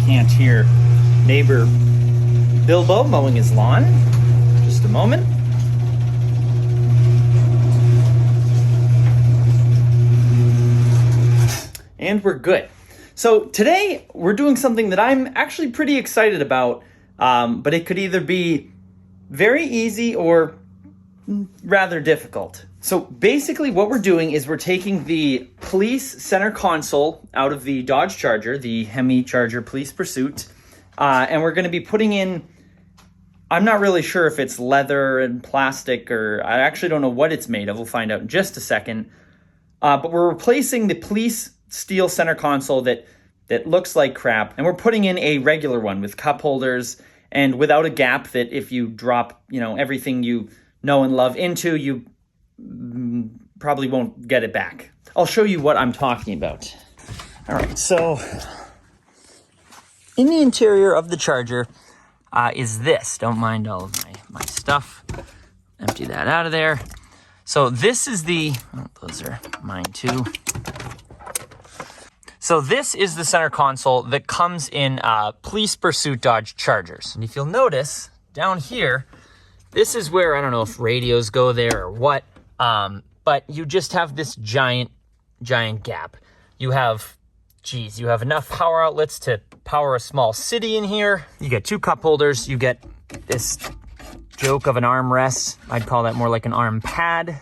can't hear neighbor Bilbo mowing his lawn. Just a moment. And we're good. So today we're doing something that I'm actually pretty excited about, but it could either be very easy or rather difficult. So basically what we're doing is we're taking the police center console out of the Dodge Charger, the Hemi Charger Police Pursuit, and we're going to be putting in, I'm not really sure if it's leather and plastic, or I actually don't know what it's made of. We'll find out in just a second. But we're replacing the police steel center console that looks like crap, and we're putting in a regular one with cup holders and without a gap that if you drop, everything you know and love into, you probably won't get it back. I'll show you what I'm talking about. All right, so in the interior of the Charger is this. Don't mind all of my stuff. Empty that out of there. So this is those are mine too. So this is the center console that comes in Police Pursuit Dodge Chargers. And if you'll notice, down here, this is where, I don't know if radios go there or what, but you just have this giant gap. You have enough power outlets to power a small city in here. You get two cup holders. You get this joke of an armrest. I'd call that more like an arm pad.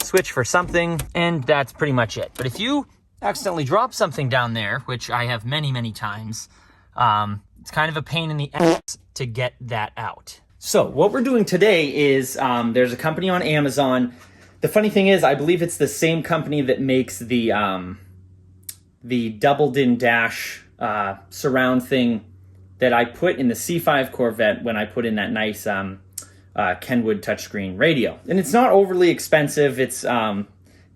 Switch for something, and that's pretty much it. But if you accidentally drop something down there, which I have many times, it's kind of a pain in the ass to get that out. So what we're doing today is there's a company on Amazon. The funny thing is, I believe it's the same company that makes the double-din dash surround thing that I put in the C5 Corvette when I put in that nice Kenwood touchscreen radio. And it's not overly expensive. It's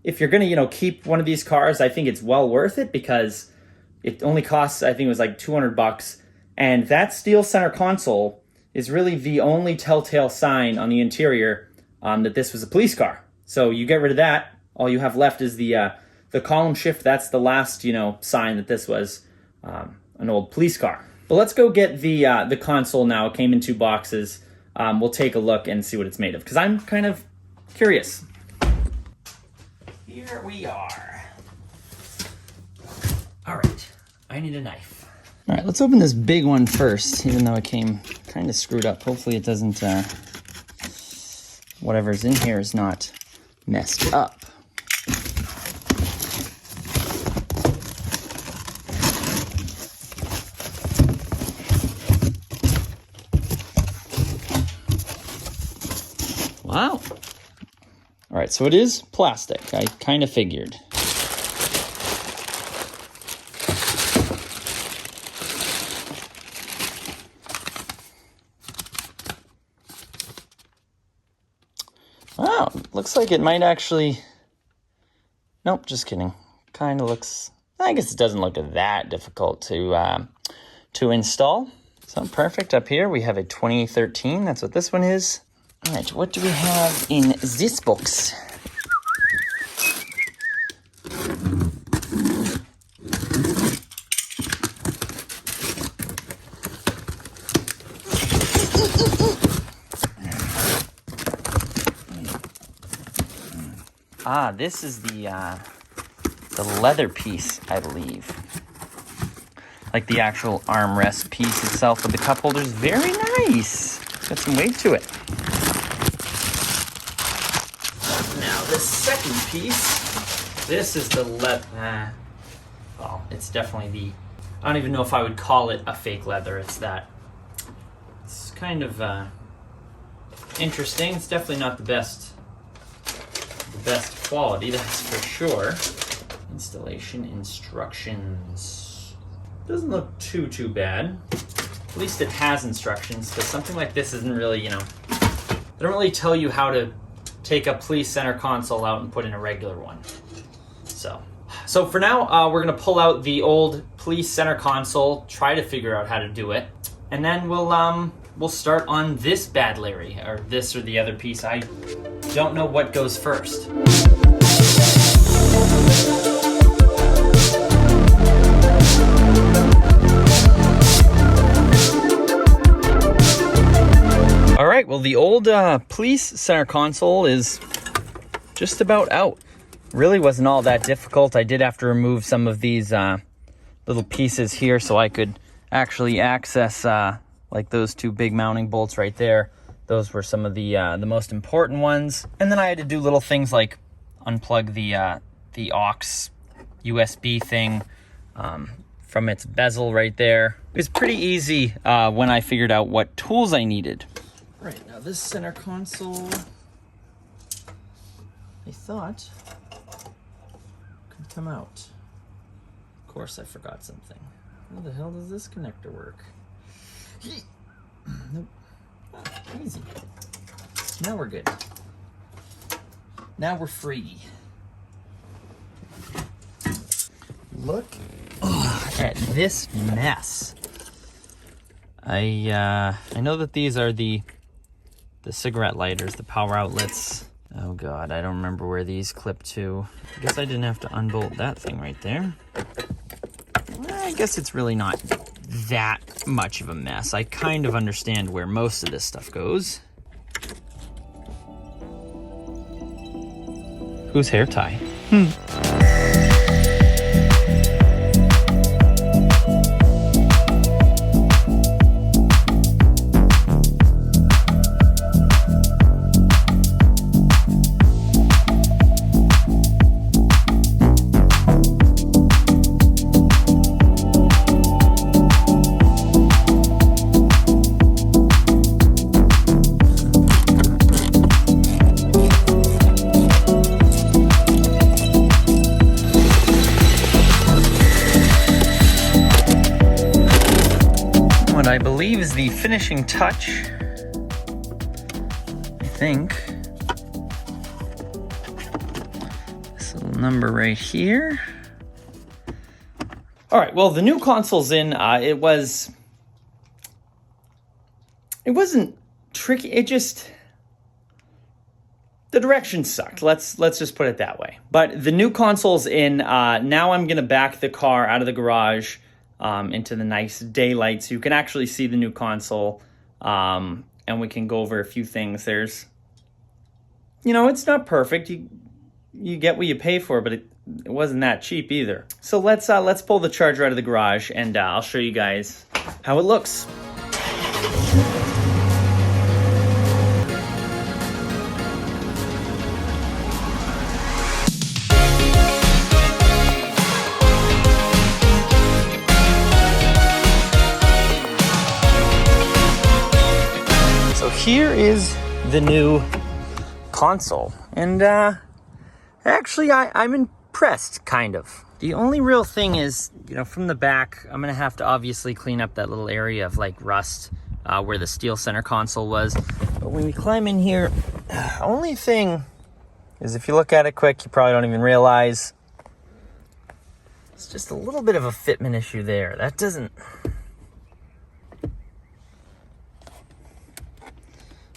if you're gonna keep one of these cars, I think it's well worth it because it only costs, I think it was like $200, and that steel center console is really the only telltale sign on the interior that this was a police car. So you get rid of that, all you have left is the column shift. That's the last sign that this was an old police car. But let's go get the console now. It came in 2 boxes. We'll take a look and see what it's made of because I'm kind of curious. Here we are. All right, I need a knife. All right, let's open this big one first, even though it came kind of screwed up. Hopefully it doesn't, whatever's in here is not messed up. Wow. All right, so it is plastic. I kind of figured. Wow, looks like it might actually... Nope, just kidding. Kind of looks... I guess it doesn't look that difficult to install. So perfect. Up here we have a 2013. That's what this one is. All right, what do we have in this box? This is the leather piece, I believe. Like the actual armrest piece itself with the cup holders. Very nice. Got some weight to it. Now the second piece, this is the leather. Well, it's definitely I don't even know if I would call it a fake leather. It's kind of interesting. It's definitely not the best quality, that's for sure. Installation instructions. Doesn't look too bad. At least it has instructions, because something like this isn't really, they don't really tell you how to take a police center console out and put in a regular one. So for now, we're gonna pull out the old police center console, try to figure out how to do it, and then we'll start on this bad Larry, or this or the other piece. I don't know what goes first. All right, well, the old police center console is just about out. Really wasn't all that difficult. I did have to remove some of these little pieces here so I could actually access like those two big mounting bolts right there. Those were some of the most important ones. And then I had to do little things like unplug the aux USB thing from its bezel right there. It was pretty easy when I figured out what tools I needed. Right, now this center console, I thought could come out. Of course I forgot something. How the hell does this connector work? Nope. Oh, easy. Now we're good. Now we're free. Look at this mess. I know that these are the cigarette lighters, the power outlets. Oh God, I don't remember where these clip to. I guess I didn't have to unbolt that thing right there. Well, I guess it's really not that much of a mess. I kind of understand where most of this stuff goes. Whose hair tie? I believe is the finishing touch. I think. This little number right here. All right, well, the new console's in. It wasn't tricky. It just, the direction sucked. Let's just put it that way. But the new console's in. Now I'm gonna back the car out of the garage into the nice daylight so you can actually see the new console, and we can go over a few things. There's, it's not perfect. You get what you pay for, but it wasn't that cheap either. So let's pull the Charger out of the garage, and I'll show you guys how it looks. Here is the new console, and actually I'm impressed, kind of. The only real thing is, from the back, I'm gonna have to obviously clean up that little area of like rust where the steel center console was. But when we climb in here, only thing is, if you look at it quick, you probably don't even realize it's just a little bit of a fitment issue there. That doesn't,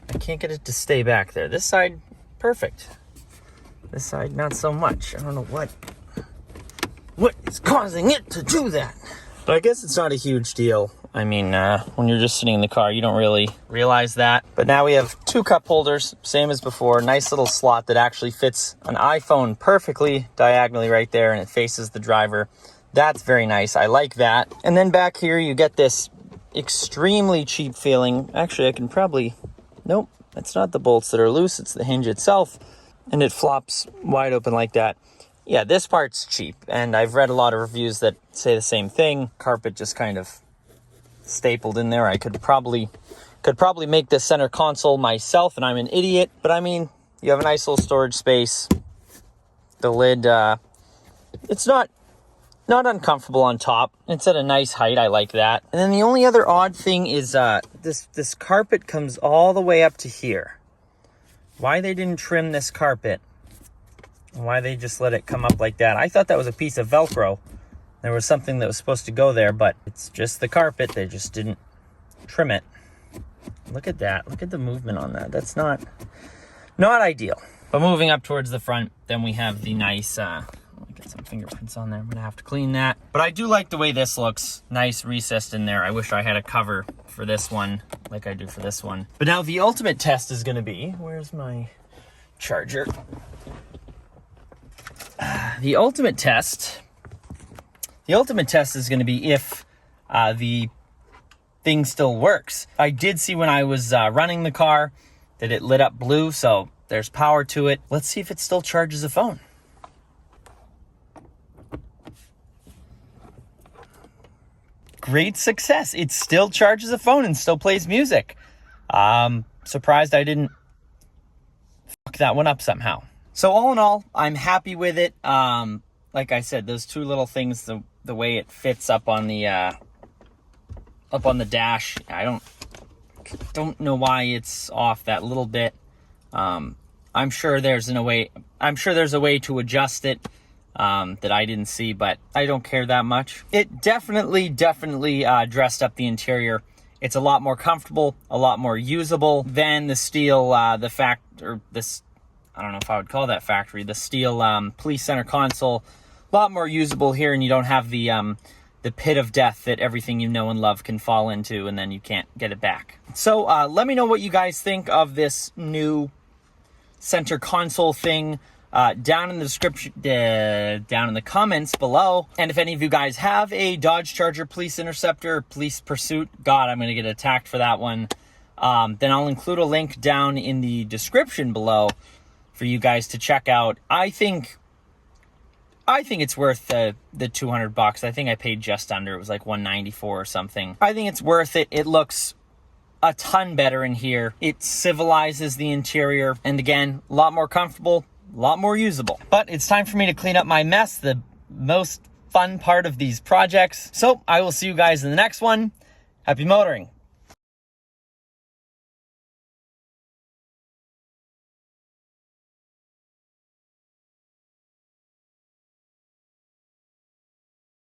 I can't get it to stay back there. This side, perfect. This side, not so much. I don't know what is causing it to do that. But I guess it's not a huge deal. I mean, when you're just sitting in the car, you don't really realize that. But now we have two cup holders, same as before. Nice little slot that actually fits an iPhone perfectly diagonally right there, and it faces the driver. That's very nice. I like that. And then back here, you get this extremely cheap feeling. Actually, I can probably... Nope, it's not the bolts that are loose, it's the hinge itself, and it flops wide open like that. Yeah, this part's cheap, and I've read a lot of reviews that say the same thing. Carpet just kind of stapled in there. I could probably make this center console myself, and I'm an idiot, but I mean, you have a nice little storage space. The lid, it's not uncomfortable on top. It's at a nice height. I like that. And then the only other odd thing is this carpet comes all the way up to here. Why they didn't trim this carpet? Why they just let it come up like that? I thought that was a piece of Velcro. There was something that was supposed to go there, but it's just the carpet. They just didn't trim it. Look at that. Look at the movement on that. That's not ideal. But moving up towards the front, then we have the nice, like some fingerprints on there. I'm gonna have to clean that. But I do like the way this looks. Nice recessed in there. I wish I had a cover for this one like I do for this one. But now the ultimate test is gonna be, where's my charger? The ultimate test is gonna be if the thing still works. I did see when I was running the car that it lit up blue, so there's power to it. Let's see if it still charges a phone. Great success. It still charges a phone and still plays music. Surprised I didn't fuck that one up somehow. So all in all, I'm happy with it. Like I said, those two little things, the way it fits up on the dash, I don't know why it's off that little bit. I'm sure there's a way to adjust it that I didn't see, but I don't care that much. It definitely dressed up the interior. It's a lot more comfortable, a lot more usable than the steel, I don't know if I would call that factory, the steel police center console. A lot more usable here, and you don't have the pit of death that everything you know and love can fall into, and then you can't get it back. So let me know what you guys think of this new center console thing down in the description, down in the comments below. And if any of you guys have a Dodge Charger Police Interceptor, Police Pursuit, God, I'm going to get attacked for that one, then I'll include a link down in the description below for you guys to check out. I think it's worth the $200. I think I paid just under. It was like $194 or something. I think it's worth it. It looks a ton better in here. It civilizes the interior, and again, a lot more comfortable, a lot more usable. But it's time for me to clean up my mess, the most fun part of these projects. So I will see you guys in the next one. Happy motoring.